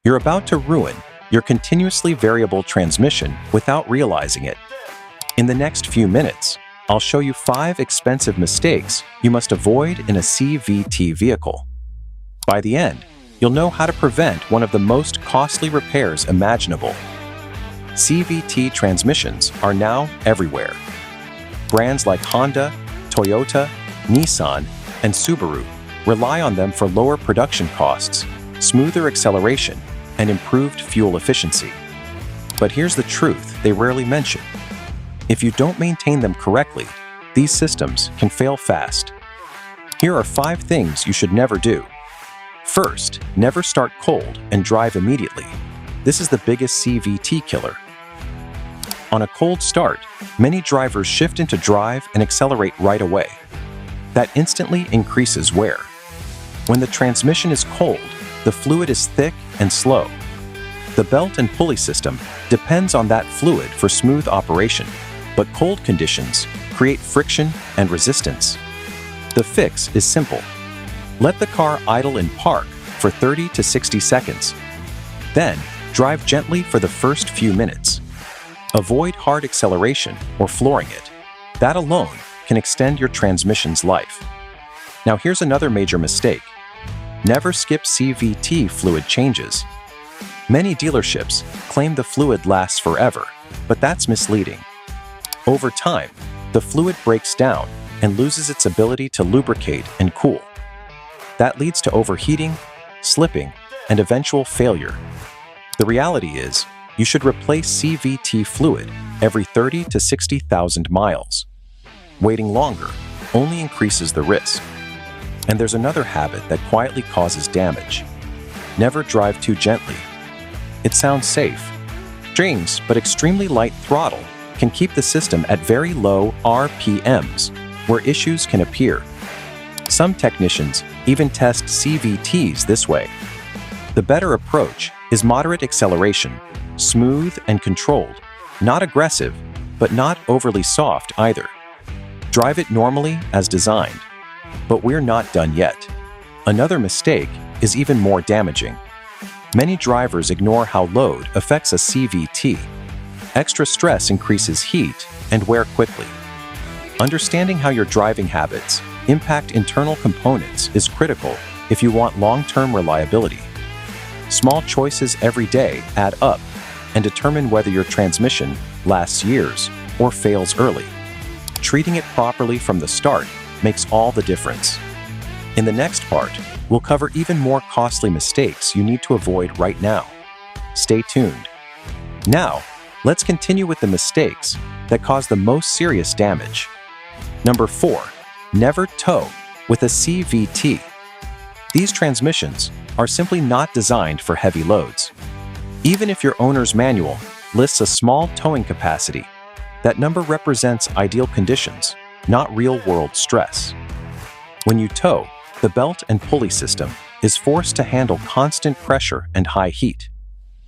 You're about to ruin your continuously variable transmission without realizing it. In the next few minutes, I'll show you 5 expensive mistakes you must avoid in a CVT vehicle. By the end, you'll know how to prevent one of the most costly repairs imaginable. CVT transmissions are now everywhere. Brands like Honda, Toyota, Nissan, and Subaru rely on them for lower production costs, smoother acceleration, and improved fuel efficiency. But here's the truth they rarely mention. If you don't maintain them correctly, these systems can fail fast. Here are 5 things you should never do. First, never start cold and drive immediately. This is the biggest CVT killer. On a cold start, many drivers shift into drive and accelerate right away. That instantly increases wear. When the transmission is cold, the fluid is thick and slow. The belt and pulley system depends on that fluid for smooth operation, but cold conditions create friction and resistance. The fix is simple. Let the car idle in park for 30 to 60 seconds. Then, drive gently for the first few minutes. Avoid hard acceleration or flooring it. That alone can extend your transmission's life. Now here's another major mistake. Never skip CVT fluid changes. Many dealerships claim the fluid lasts forever, but that's misleading. Over time, the fluid breaks down and loses its ability to lubricate and cool. That leads to overheating, slipping, and eventual failure. The reality is, you should replace CVT fluid every 30 to 60,000 miles. Waiting longer only increases the risk. And there's another habit that quietly causes damage. Never drive too gently. It sounds safe. Strings, but extremely light throttle can keep the system at very low RPMs, where issues can appear. Some technicians even test CVTs this way. The better approach is moderate acceleration, smooth and controlled, not aggressive, but not overly soft either. Drive it normally as designed. But we're not done yet. Another mistake is even more damaging. Many drivers ignore how load affects a CVT. Extra stress increases heat and wear quickly. Understanding how your driving habits impact internal components is critical if you want long-term reliability. Small choices every day add up and determine whether your transmission lasts years or fails early. Treating it properly from the start makes all the difference. In the next part, we'll cover even more costly mistakes you need to avoid right now. Stay tuned. Now, let's continue with the mistakes that cause the most serious damage. Number 4, never tow with a CVT. These transmissions are simply not designed for heavy loads. Even if your owner's manual lists a small towing capacity, that number represents ideal conditions, not real-world stress. When you tow, the belt and pulley system is forced to handle constant pressure and high heat.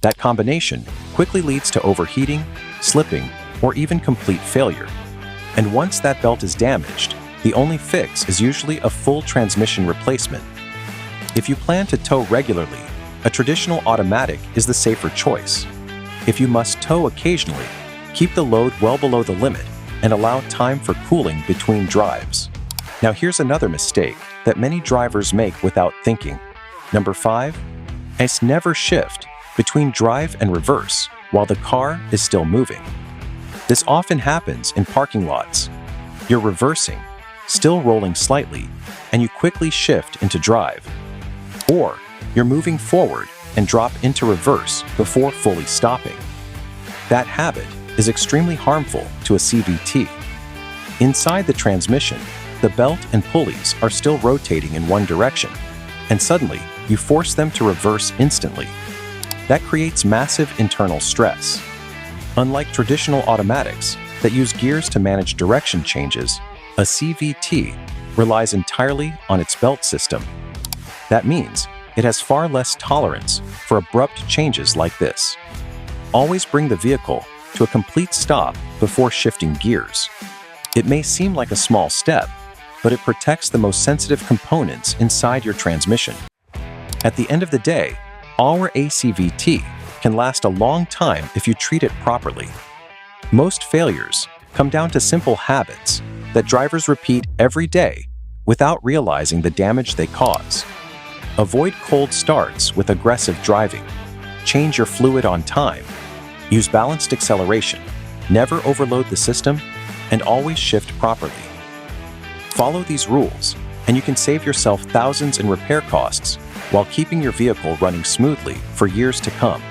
That combination quickly leads to overheating, slipping, or even complete failure. And once that belt is damaged, the only fix is usually a full transmission replacement. If you plan to tow regularly, a traditional automatic is the safer choice. If you must tow occasionally, keep the load well below the limit and allow time for cooling between drives. Now here's another mistake that many drivers make without thinking. Number 5, never shift between drive and reverse while the car is still moving. This often happens in parking lots. You're reversing, still rolling slightly, and you quickly shift into drive. Or you're moving forward and drop into reverse before fully stopping. That habit is extremely harmful to a CVT. Inside the transmission, the belt and pulleys are still rotating in one direction, and suddenly you force them to reverse instantly. That creates massive internal stress. Unlike traditional automatics that use gears to manage direction changes, a CVT relies entirely on its belt system. That means it has far less tolerance for abrupt changes like this. Always bring the vehicle to a complete stop before shifting gears. It may seem like a small step, but it protects the most sensitive components inside your transmission. At the end of the day, Our CVT can last a long time if you treat it properly. Most failures come down to simple habits that drivers repeat every day without realizing the damage they cause. Avoid cold starts with aggressive driving. Change your fluid on time. Use balanced acceleration. Never overload the system, and always shift properly. Follow these rules, and you can save yourself thousands in repair costs while keeping your vehicle running smoothly for years to come.